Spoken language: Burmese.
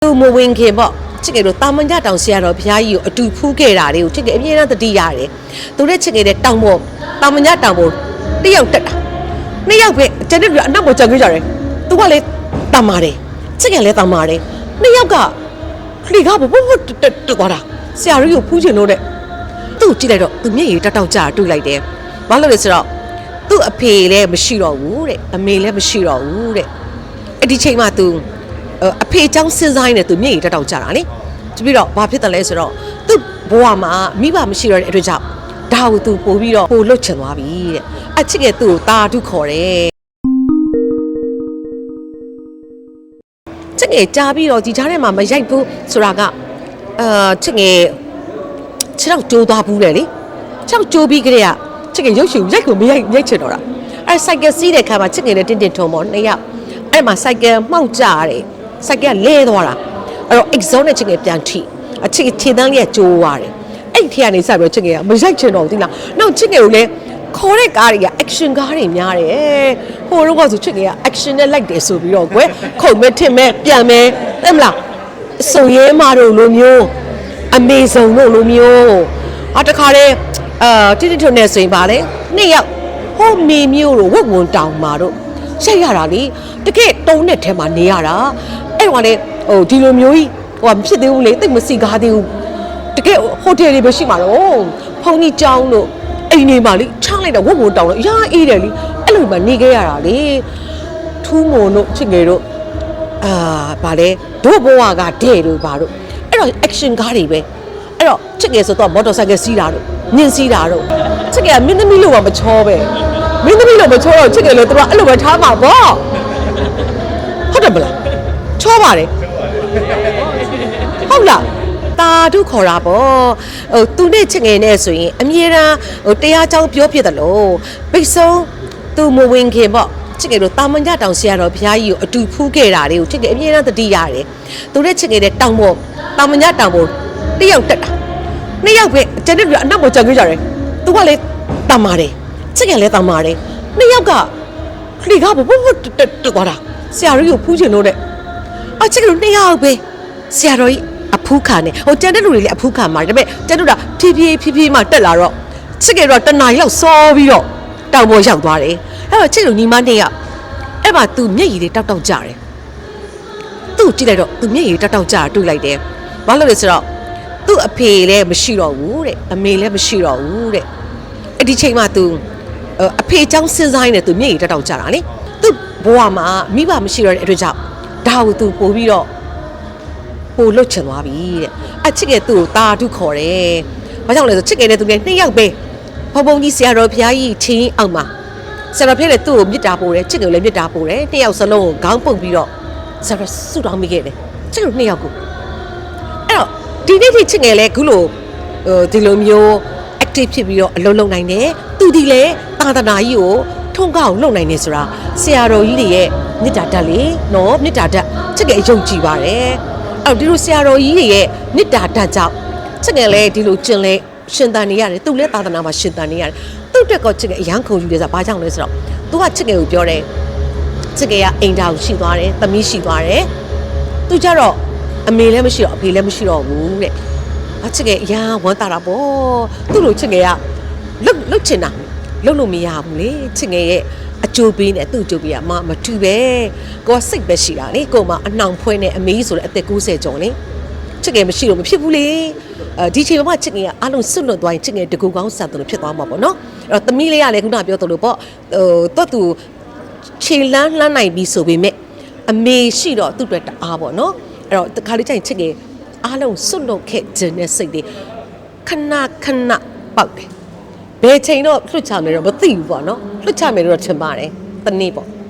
သူမဝင်ခင်ပေါ့ချစ်ငယ်တို့တာမန်ကြတောင်ဆရာတော်ဘုရားကြီးကိုအတူဖူးခဲ့တာတွေကိုချစ်ငယ်အမြဲတမ်းသတိရတယ်သူနဲ့ချစ်ငယ်တဲ့တောင်ပေါ်တာမန်ကြတောင်ပေါ်တစ်ယောက်တက်တာနှစ်ယောက်ပဲကျန်တဲ့လူကအနောက်ပေါ်ကျန်ခဲ့ကြတယ်သူကလည်းတမ်းပါတယ်ချစ်ငယ်လည်းတမ်းပါတယ်နှစ်ယောက်ကခလီကဘဘတက်သွားတာဆရာကြီးကိုဖူးချင်လို့တဲ့သူ့ကြည့်လိုက်တော့သူမျက်ရည်တောက်ကြတွေ့လိုက်တယ်ဘာလို့လဲဆိုတော့သူ့အဖေလည်းမရှိတော့ဘူးတဲ့အမေလည်းမရှိတော့ဘူးတဲ့အဲ့ဒီချိန်မှာသူအဖေเจ้าစဉ်းစားနေသူမျက်ရည်တောက်ကြတာလေပြီးတော့ဘာဖြစ်တယ်လဲဆိုတော့သူ့ဘဝမှာမိဘမရှိတော့တဲ့အတွက်ကြောင့်ဒါကိုသူပို့ပြီးတော့ပို့လွတ်ချင်သွားပြီတဲ့အချစ်ကသူ့ကိုတာထုခေါ်တယ်ချစ်ငယ်ကြားပြီးတော့ဒီကြားထဲမှာမရိုက်ဘူးဆိုတာကချစ်ငယ်ခြေထောက်ကျိုးသွားဘူးလေခြေထောက်ကျိုးပြီးကြတဲ့ချစ်ငယ်ရုပ်ရှင်ရိုက်ကိုမရိုက်ချင်တော့တာအဲစိုက်ကယ်စီးတဲ့ခါမှာချစ်ငယ်နဲ့တင်းထုံပေါ့နှစ်ယောက်အဲ့မှာစိုက်ကယ်မှောက်ကြရတယ်စိုက်ကယ်လဲသွားတာအဲ့တော့ exhaust နဲ့ချစ်ငယ်ပြန်ထိအချစ်ခြေတန်းလေးကကျိုးသွားတယ်အဲ့ဒီထဲကနေစပြီးချစ်ငယ်ကမရိုက်ချင်တော့ဘူးသိလားနောက်ချစ်ငယ်ကိုလည်းခေါ်တဲ့ကားတွေက action ကားတွေများတယ်ဟိုတော့ကဆိုချစ်ငယ်က action နဲ့လိုက်တယ်ဆိုပြီးတော့ကွယ်ခုံမဲ့ထင်မဲ့ပြန်မဲ့သိမလားစုံရဲမာတို့လိုမျိုးအမေစုံတို့လိုမျိုးတခါတည်းတိထုံနေဆိုရင်ပါလေနှစ်ယောက်ဟိုမေမျိုးတို့ဝက်ဝန်တောင်မာတို့ရိုက်ရတာလေတကယ်တုံးတဲ့ထဲမှာနေရတာအဲ့တော့လေဟိုဒီလိုမျိုးကြီးဟိုမဖြစ်သေးဘူးလေတိတ်မစီကားသေးဘူးတကယ်ဟိုတယ်တွေပဲရှိမှာတော့ဖုန်ကြီးကျောင်းတို့အိမ်နေမှာလေချလိုက်တော့ဝက်ဝန်တောင်လို့အရာအေးတယ်လေအဲ့လိုမှနေခဲ့ရတာလေထူးမုံတို့ချစ်ငယ်တို့ဗာလေတို့ဘဝကတဲ့တို့ဗာတို့အဲ့တော့ action ကားတွေပဲအဲ့တော့ချစ်ငယ်ဆိုတော့မော်တော်ဆိုင်ကယ်စီးတာတို့ညင်စီးတာတို့ချစ်ငယ်ကမင်းသမီးလို့မချောပဲမင်းသမီးလို့မချောတော့ချစ်ငယ်လို့တို့ကအဲ့လိုပဲထားမှာပေါ့ဟုတ်တယ်မလားချောပါတယ်ဟုတ်လားတာတို့ခေါ်တာပေါ့ဟိုသူနဲ့ချစ်ငယ်နဲ့ဆိုရင်အမြဲတမ်းဟိုတရားချောင်းပြောဖြစ်တယ်လို့ပိတ်ဆုံးသူမဝင်ခင်ပေါ့ချစ်ငယ်တို့တာမန်ကြတောင်ဆရာတော်ဘုရားကြီးကိုအတူဖူးခဲ့တာတွေကိုချစ်ငယ်အမြဲတမ်းသတိရတယ်သူနဲ့ချစ်ငယ်တဲ့တောင်ပေါ်တာမန်ကြတောင်ပေါ်တစ်ယောက်တက်တာနှစ်ယောက်ပဲကျန်တဲ့လူကအနောက်ပေါ်ကျန်ခဲ့ကြတယ်သူကလည်းတမ်းပါတယ်ချစ်ငယ်လည်းတမ်းပါတယ်နှစ်ယောက်ကခလီကဘဘတက်သွားတာဆရာကြီးကိုဖူးချင်လို့တဲ့အချစ်ငယ်တို့နှစ်ယောက်ပဲဆရာတော်ကြီးအဖူးခံနေဟိုကျန်တဲ့လူတွေလည်းအဖူးခံမှာဒါပေမဲ့ကျန်တို့ကဖြည်းဖြည်းမှတက်လာတော့ချစ်ငယ်တော့တနားရောက်စောပြီးတော့တောင်ပေါ်ရောက်သွားတယ်အဲ့တော့ချစ်လူညီမနှစ်ယောက်အဲ့မှာသူမျက်ရည်တွေတောက်ကြတယ်သူ့ကြည့်လိုက်တော့သူမျက်ရည်တောက်ကြတွေ့လိုက်တယ်ဘာလို့လဲဆိုတော့သူ့အဖေလည်းမရှိတော့ဘူးတဲ့အမေလည်းမရှိတော့ဘူးတဲ့အဲ့ဒီချိန်မှာသူအဖေเจ้าစဉ်းစားနေသူမျက်ရည်တောက်ကြတာလေသူ့ဘဝမှာမိဘမရှိတော့တဲ့အတွက်ကြောင့်ဒါကိုသူပို့ပြီးတော့ပို့လွတ်ချင်သွားပြီတဲ့အချစ်ကသူ့ကိုတာထုခေါ်တယ်ဘာကြောင့်လဲဆိုချစ်ကတဲ့သူလည်းနှစ်ယောက်ပဲဘုံကြီးဆရာတော်ဘုရားကြီးချင်းအောင်မှာဆရာတော်ဖျက်လည်းသူ့ကိုမြစ်တာပို့တယ်ချစ်ကလည်းမြစ်တာပို့တယ်နှစ်ယောက်စလုံးကိုခေါင်းပုတ်ပြီးတော့ဆရာတော်ဆူတောင်းမိခဲ့တယ်ချစ်ကနှစ်ယောက်ကိုအဲ့တော့ဒီနေ့ထိချစ်ငယ်လဲခုလိုဒီလိုမျိုး active ဖြစ်ပြီးတော့အလုံးလုံးနိုင်တယ်သူဒီလေသာသနာကြီးကိုထုံးကောက်လုပ်နိုင်နေဆိုတာဆရာတော်ကြီးတွေရဲ့မြစ်တာဓာတ်လေနော်မြစ်တာဓာတ်ချစ်ငယ်အယုံကြည်ပါတယ်အဲ့ဒီလိုဆရာတော်ကြီးတွေရဲ့မြစ်တာဓာတ်ကြောင့်ချစ်ငယ်လဲဒီလိုကျင်လဲရှင်သန်နေရတယ်သူလည်းသာသနာမှာရှင်သန်နေရတယ်သူ့တက်ကောချစ်ငယ်အရန်ခုံယူတယ်ဆိုတာဘာကြောင့်လဲဆိုတော့သူကချစ်ငယ်ကိုပြောတယ်ချစ်ငယ်ကအိမ်တော်ရှိသွားတယ်သမီးရှိသွားတယ်သူကြတော့အမေလည်းမရှိတော့အဖေလည်းမရှိတော့ဘူးတဲ့အချစ်ငယ်အရန်ဝမ်းသာတာပေါ့သူ့လိုချစ်ငယ်ကလုတ်ချင်တာလုတ်လို့မရဘူးလေချစ်ငယ်ရဲ့အကျိုးပေးနဲ့သူ့အကျိုးပေးကမတူပဲကိုကစိတ်ပဲရှိတာလေကိုမှအနှောင်ဖွဲနဲ့အမေဆိုတဲ့အသက်60ကျော်လေချစ်ငယ်မရှိလို့မဖြစ်ဘူးလေဒီချိန်မှာချစ်ငယ်ကအားလုံးစွတ်လွတ်သွားရင်ချစ်ငယ်တကူကောင်းဆန်တယ်လို့ဖြစ်သွားမှာပေါ့နော်အဲ့တော့သမီးလေးကလည်းခုနပြောသလိုပေါ့တော့သူခြေလန်းနိုင်ပြီဆိုပေမဲ့အမေရှိတော့သူ့အတွက်တအားပေါ့နော်အဲ့တော့တခါလေးကျရင်ချစ်ငယ်အားလုံးစွတ်လွတ်ခဲ့ခြင်းနဲ့စိတ်တွေခဏပေါက်တယ်ဘယ်ချိန်တော့လွတ်ချမယ်တော့မသိဘူးပေါ့နော်လွတ်ချမယ်တော့ထင်ပါတယ်တနေ့ပေါ့